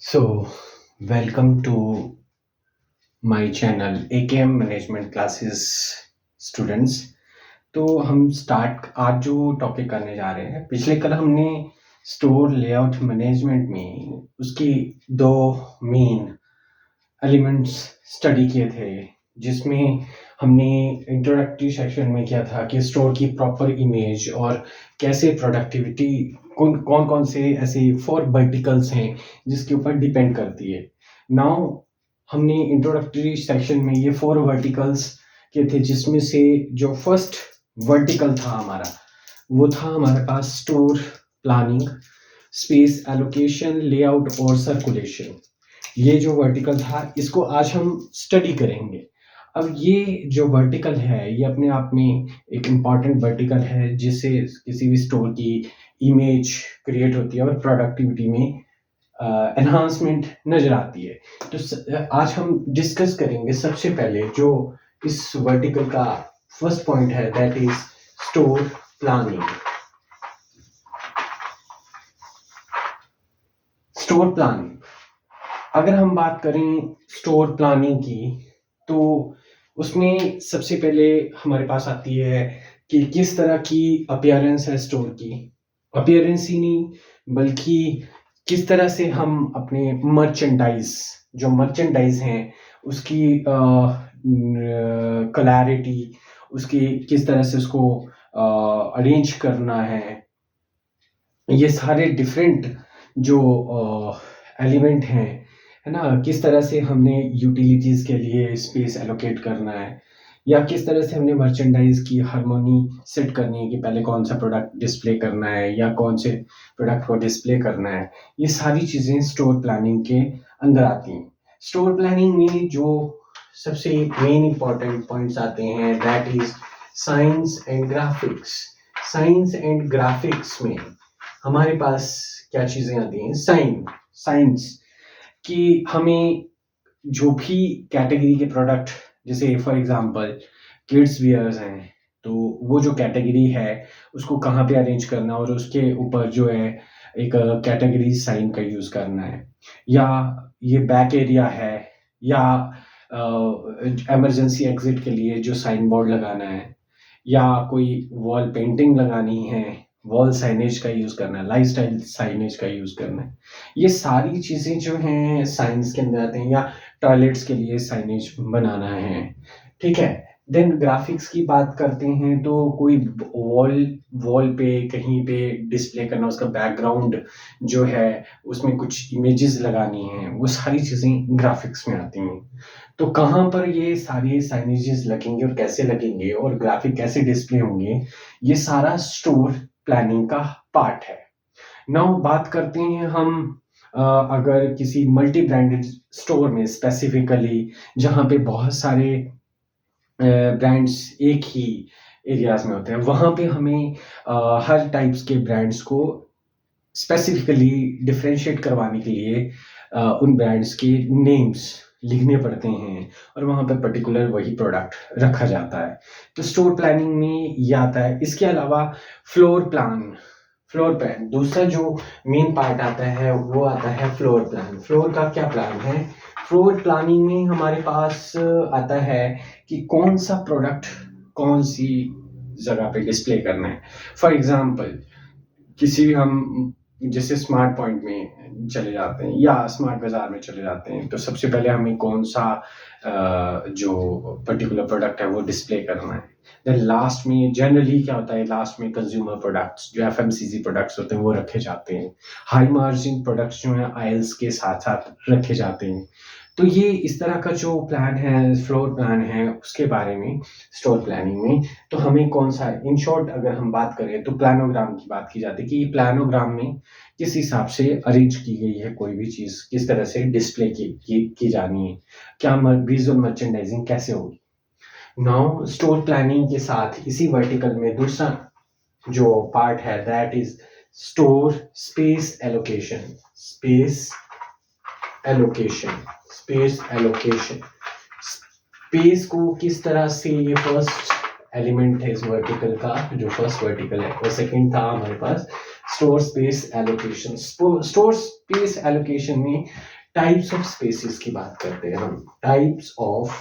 So, welcome to my channel AKM Management Classes students. तो हम start आज जो टॉपिक करने जा रहे हैं, पिछले कल हमने स्टोर लेआउट मैनेजमेंट में उसकी दो मेन एलिमेंट्स स्टडी किए थे, जिसमें हमने इंट्रोडक्टरी सेक्शन में किया था कि स्टोर की प्रॉपर इमेज और कैसे प्रोडक्टिविटी कौन कौन कौन से ऐसे 4 वर्टिकल्स हैं जिसके ऊपर डिपेंड करती है। नाउ हमने इंट्रोडक्टरी सेक्शन में ये 4 वर्टिकल्स किए थे, जिसमें से जो फर्स्ट वर्टिकल था हमारा, वो था हमारे पास store planning, space allocation, layout और सर्कुलेशन। ये जो वर्टिकल था, इसको आज हम स्टडी करेंगे। अब ये जो वर्टिकल है, ये अपने आप में एक इम्पॉर्टेंट वर्टिकल है, जिससे किसी भी स्टोर की इमेज क्रिएट होती है और प्रोडक्टिविटी में एनहांसमेंट नजर आती है। तो आज हम डिस्कस करेंगे सबसे पहले जो इस वर्टिकल का फर्स्ट पॉइंट है, that is store planning. Store planning, अगर हम बात करें स्टोर प्लानिंग की, तो उसमें सबसे पहले हमारे पास आती है कि किस तरह की अपीयरेंस है स्टोर की। अपीयरेंस ही नहीं, बल्कि किस तरह से हम अपने जो मर्चेंडाइज हैं, उसकी क्लैरिटी, उसकी किस तरह से उसको अरेंज करना है। ये सारे डिफरेंट जो एलिमेंट हैं, है ना, किस तरह से हमने यूटिलिटीज के लिए स्पेस एलोकेट करना है, या किस तरह से हमने मर्चेंडाइज की हार्मोनी सेट करनी है कि पहले कौन सा प्रोडक्ट डिस्प्ले करना है या कौन से प्रोडक्ट को डिस्प्ले करना है। ये सारी चीजें स्टोर प्लानिंग के अंदर आती हैं। स्टोर प्लानिंग में जो सबसे मेन इंपॉर्टेंट पॉइंट्स आते हैं, that is science and graphics. Science and graphics में हमारे पास क्या चीजें आती हैं? साइंस कि हमें जो भी कैटेगरी के प्रोडक्ट, जैसे फॉर एग्जांपल किड्स वियर्स हैं, तो वो जो कैटेगरी है उसको कहाँ पे अरेंज करना, और उसके ऊपर जो है एक कैटेगरी साइन का यूज करना है, या ये बैक एरिया है, या इमरजेंसी एग्जिट के लिए जो साइन बोर्ड लगाना है, या कोई वॉल पेंटिंग लगानी है, वॉल साइनेज का यूज करना है, लाइफस्टाइल साइनेज का यूज करना है। ये सारी चीजें जो हैं साइंस के अंदर आते हैं, या टॉयलेट्स के लिए साइनेज बनाना है, ठीक है। देन ग्राफिक्स की बात करते हैं, तो कोई वॉल पे कहीं पे डिस्प्ले करना, उसका बैकग्राउंड जो है उसमें कुछ इमेजेस लगानी है, वो सारी चीजें ग्राफिक्स में आती हैं। तो कहाँ पर ये सारी साइनेजेस लगेंगे और कैसे लगेंगे और ग्राफिक कैसे डिस्प्ले होंगे, ये सारा स्टोर प्लानिंग का पार्ट है। नाउ बात करते हैं हम अगर किसी मल्टी ब्रांडेड स्टोर में स्पेसिफिकली, जहाँ पे बहुत सारे ब्रांड्स एक ही एरियाज में होते हैं, वहाँ पे हमें हर टाइप्स के ब्रांड्स को स्पेसिफिकली डिफरेंशिएट करवाने के लिए उन ब्रांड्स के नेम्स लिखने पड़ते हैं, और वहाँ पे पर्टिकुलर वही प्रोडक्ट रखा जाता है। तो स्टोर प्लानिंग में ये आता है। इसके अलावा फ्लोर प्लान दूसरा जो मेन पार्ट आता है, वो आता है फ्लोर प्लान। फ्लोर का क्या प्लान है? फ्लोर प्लानिंग में हमारे पास आता है कि कौन सा प्रोडक्ट कौन सी जगह पे डिस्प्ले करना है। फॉर एग्जाम्पल, किसी भी हम जैसे स्मार्ट पॉइंट में चले जाते हैं या स्मार्ट बाजार में चले जाते हैं, तो सबसे पहले हमें कौन सा जो पर्टिकुलर प्रोडक्ट है वो डिस्प्ले करना है। देन लास्ट में जनरली क्या होता है, लास्ट में कंज्यूमर प्रोडक्ट्स, जो एफएमसीजी प्रोडक्ट्स होते हैं, वो रखे जाते हैं। हाई मार्जिन प्रोडक्ट्स जो हैं आयल्स के साथ साथ रखे जाते हैं। तो ये इस तरह का जो प्लान है, फ्लोर प्लान है, उसके बारे में स्टोर प्लानिंग में। तो हमें कौन सा, इन शॉर्ट अगर हम बात करें तो प्लानोग्राम की बात की जाती है कि ये प्लानोग्राम में किस हिसाब से अरेंज की गई है, कोई भी चीज किस तरह से डिस्प्ले की जानी है, क्या विजुअल मर्चेंडाइजिंग कैसे होगी। नाउ स्टोर प्लानिंग के साथ इसी वर्टिकल में दूसरा जो पार्ट है, that is store space allocation. Space को किस तरह से, ये फर्स्ट एलिमेंट है इस वर्टिकल का, जो फर्स्ट वर्टिकल है, और सेकंड था हमारे पास store space allocation. Store space allocation में टाइप्स ऑफ स्पेसेस की बात करते हैं हम। टाइप्स ऑफ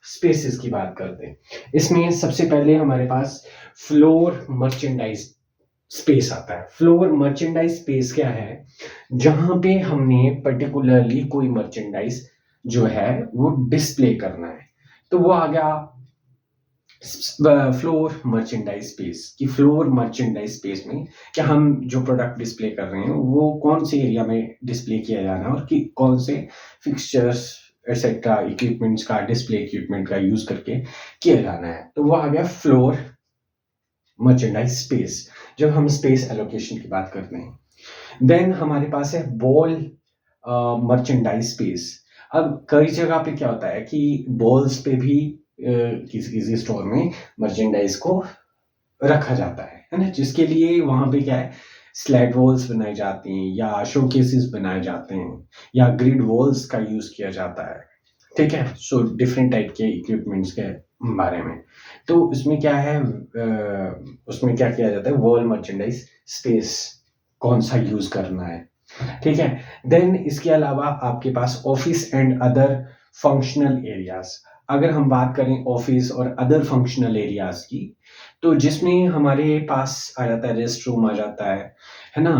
स्पेसेस की बात करते हैं। इसमें सबसे पहले हमारे पास फ्लोर मर्चेंडाइज स्पेस आता है। फ्लोर मर्चेंडाइज स्पेस क्या है? जहां पे हमने पर्टिकुलरली कोई मर्चेंडाइज जो है वो डिस्प्ले करना है, तो वो आ गया फ्लोर मर्चेंडाइज स्पेस। की फ्लोर मर्चेंडाइज स्पेस में क्या हम जो प्रोडक्ट डिस्प्ले कर रहे हैं वो कौन से एरिया में डिस्प्ले किया जाना है और कि कौन से फिक्सचर्स एक्सेट्रा इक्विपमेंट्स का, डिस्प्ले इक्विपमेंट का यूज करके किया जाना है, तो वो आ गया फ्लोर मर्चेंडाइज स्पेस जब हम स्पेस एलोकेशन की बात करते हैं। देन हमारे पास है वॉल मर्चेंडाइज स्पेस। अब कई जगह पे क्या होता है कि वॉल्स पे भी किसी किसी स्टोर में मर्चेंडाइज को रखा जाता है ना, जिसके लिए वहां पे क्या है, स्लैट वॉल्स बनाई जाती हैं या शोकेसेस बनाए जाते हैं या ग्रिड वॉल्स का यूज किया जाता है। ठीक है, सो डिफरेंट टाइप के इक्विपमेंट्स के बारे में। तो उसमें क्या है, उसमें क्या किया जाता है, वॉल मर्चेंडाइज स्पेस कौन सा यूज करना है। ठीक है, देन इसके अलावा आपके पास office and other functional areas. अगर हम बात करें ऑफिस और अदर फंक्शनल एरियाज की, तो जिसमें हमारे पास आ जाता है रेस्ट रूम, आ जाता है ना,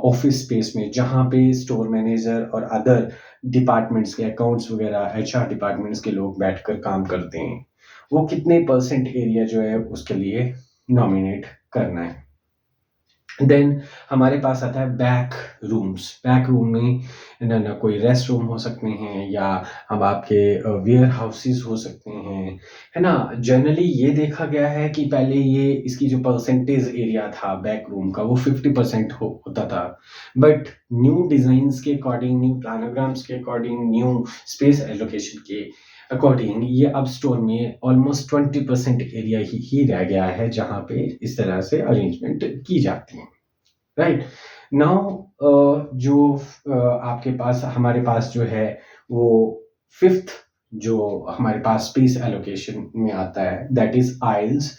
ऑफिस स्पेस में जहाँ पे स्टोर मैनेजर और अदर डिपार्टमेंट्स के अकाउंट्स वगैरह, एचआर डिपार्टमेंट्स के लोग बैठकर काम करते हैं, वो कितने परसेंट एरिया जो है उसके लिए नॉमिनेट करना है। देन हमारे पास आता है बैक रूम्स। बैक रूम में ना कोई रेस्ट रूम हो सकते हैं या हम आपके वेयर हाउसेस हो सकते हैं, है ना। जनरली ये देखा गया है कि पहले ये इसकी जो परसेंटेज एरिया था बैक रूम का वो 50% होता था, बट न्यू डिजाइन्स के अकॉर्डिंग, न्यू प्लानोग्राम्स के अकॉर्डिंग, न्यू स्पेस एलोकेशन के अकॉर्डिंग ये अब स्टोर में ऑलमोस्ट 20% एरिया ही रह गया है जहाँ पे इस तरह से अरेंजमेंट की जाती है। राइट नाउ जो आपके पास, हमारे पास जो है वो फिफ्थ जो हमारे पास स्पेस एलोकेशन में आता है, दैट इज आइल्स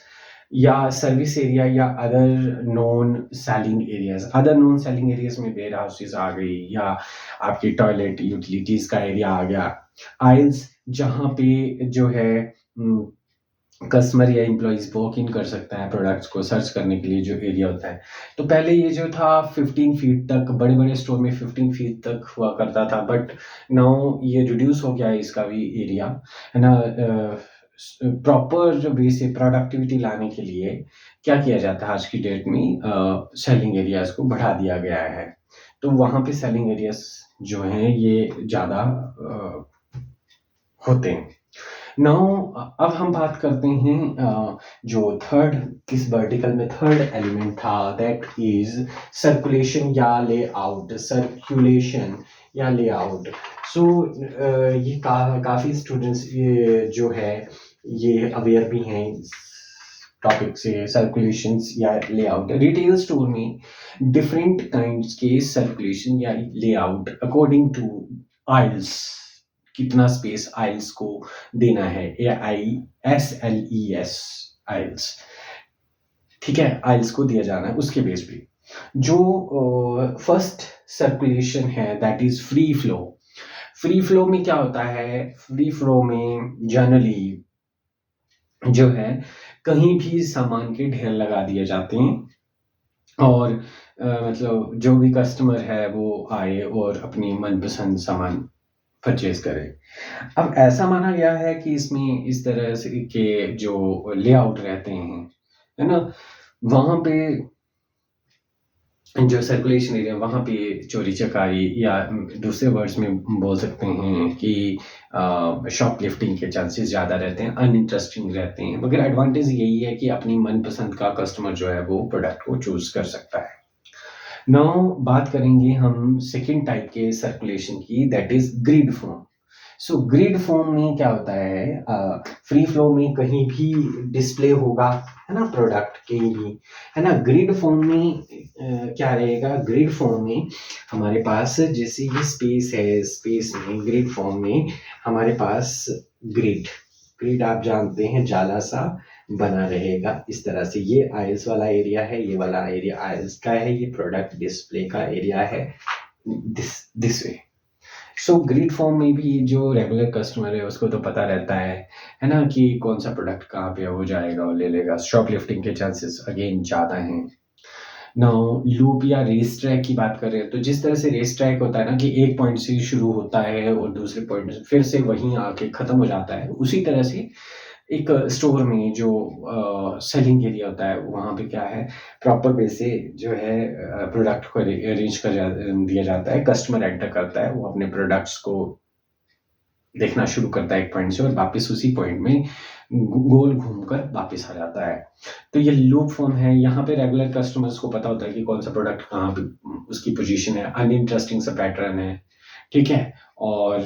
या सर्विस एरिया या other non selling areas. Other non selling areas में वेयर हाउसेज आ गई या आपकी टॉयलेट यूटिलिटीज का एरिया आ गया। आइल्स जहाँ पे जो है कस्टमर या एम्प्लॉइज वॉक इन कर सकता है प्रोडक्ट्स को सर्च करने के लिए, जो एरिया होता है। तो पहले ये जो था 15 फीट तक, बड़े बड़े स्टोर में 15 फीट तक हुआ करता था, बट नाउ ये रिड्यूस हो गया है इसका भी एरिया, है ना। प्रॉपर वे से प्रोडक्टिविटी लाने के लिए क्या किया जाता है आज की डेट में, सेलिंग एरियाज को बढ़ा दिया गया है, तो वहां पे सेलिंग एरियाज जो हैं ये ज्यादा होते हैं। नाउ अब हम बात करते हैं जो थर्ड, किस वर्टिकल में थर्ड एलिमेंट था, दैट इज सर्कुलेशन या लेआउट। सर्कुलेशन या लेआउट, सो ये काफी स्टूडेंट्स जो है ये अवेयर भी हैं टॉपिक से, सर्कुलेशन या लेआउट। रिटेल स्टोर में डिफरेंट काइंड्स के सर्कुलेशन या लेआउट अकॉर्डिंग टू आइल्स, कितना स्पेस आइल्स को देना है, AISLES आइल्स, ठीक है, आइल्स को दिया जाना है उसके बेस पे। जो फर्स्ट सर्कुलेशन है that is free flow. Free flow में क्या होता है, फ्री फ्लो में जनरली जो है कहीं भी सामान के ढेर लगा दिए जाते हैं और मतलब जो भी कस्टमर है वो आए और अपनी मनपसंद सामान परचेज करें। अब ऐसा माना गया है कि इसमें इस तरह से के जो लेआउट रहते हैं, है ना, वहां पे जो सर्कुलेशन एरिया वहां पे चोरी चकारी या दूसरे वर्ड्स में बोल सकते हैं कि शॉपलिफ्टिंग के चांसेस ज़्यादा रहते हैं, अनइंटरेस्टिंग रहते हैं, मगर एडवांटेज यही है कि अपनी मनपसंद का कस्टमर जो है वो प्रोडक्ट को चूज कर सकता है। नाउ बात करेंगे हम सेकेंड टाइप के सर्कुलेशन की, that is grid forum. So grid forum में क्या होता है, फ्री फ्लो में कहीं भी डिस्प्ले होगा, है ना, प्रोडक्ट कहीं भी, है ना। ग्रिड फॉर्म में क्या रहेगा, ग्रिड फॉर्म में हमारे पास जैसे ये स्पेस है, स्पेस में ग्रिड फॉर्म में हमारे पास ग्रिड, ग्रिड आप जानते हैं जाला सा बना रहेगा इस तरह से। ये आइल्स वाला एरिया है, ये वाला एरिया आइल्स का है, ये प्रोडक्ट डिस्प्ले का एरिया है, this way. So grid forum में भी जो रेगुलर कस्टमर है उसको तो पता रहता है ना, कि कौन सा प्रोडक्ट कहाँ पे हो जाएगा और ले लेगा। शॉप लिफ्टिंग के चांसेस अगेन ज़्यादा हैं। नाउ लूप या रेस ट्रैक की बात कर रहे हैं, तो जिस तरह से रेस ट्रैक होता है ना, कि एक पॉइंट से शुरू होता है और दूसरे पॉइंट से फिर से वहीं आके ख़त्म हो जाता है, उसी तरह से एक स्टोर में जो सेलिंग एरिया होता है, वहाँ पे क्या है, प्रॉपर वे से जो है प्रोडक्ट को अरेंज दिया जाता है। कस्टमर एंटर करता है, वो अपने प्रोडक्ट्स को देखना शुरू करता है एक पॉइंट से और वापस उसी पॉइंट में गोल घूमकर वापस आ जाता है। तो ये लूप फॉर्म है। यहाँ पे रेगुलर कस्टमर्स को पता होता है कि कौन सा प्रोडक्ट कहाँ पे उसकी पोजीशन है, अनइंटरेस्टिंग सा पैटर्न है, ठीक है। और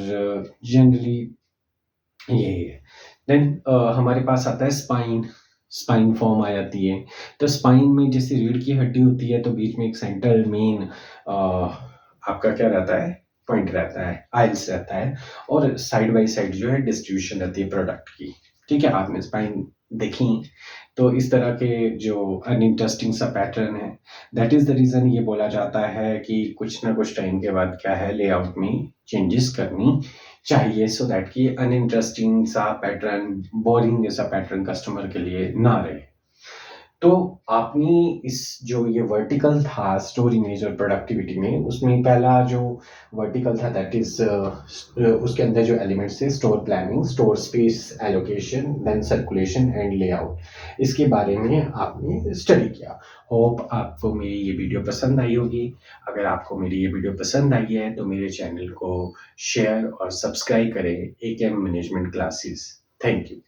जनरली ये है। देन हमारे पास आता है स्पाइन। स्पाइन फॉर्म आ जाती है। तो स्पाइन में जैसे रीढ़ की हड्डी होती है, तो बीच में एक सेंट्रल मेन आपका क्या रहता है, पॉइंट रहता है, आइल्स रहता है, और साइड बाय साइड जो है डिस्ट्रीब्यूशन रहती है प्रोडक्ट की, ठीक है। आपने स्पाइन देखी, तो इस तरह के जो अनइंटरेस्टिंग सा पैटर्न है, दैट इज द रीजन ये बोला जाता है कि कुछ ना कुछ टाइम के बाद क्या है, लेआउट में चेंजेस करनी चाहिए, सो दैट कि अनइंटरेस्टिंग सा पैटर्न, बोरिंग जैसा पैटर्न कस्टमर के लिए ना रहे। तो आपने इस जो ये वर्टिकल था स्टोर इमेज और प्रोडक्टिविटी में, उसमें पहला जो वर्टिकल था दैट इज उसके अंदर जो एलिमेंट्स थे, store planning, store space allocation, then circulation and layout, इसके बारे में आपने स्टडी किया। होप आपको मेरी ये वीडियो पसंद आई होगी। अगर आपको मेरी ये वीडियो पसंद आई है तो मेरे चैनल को शेयर और सब्सक्राइब करें, AKM management classes. Thank you.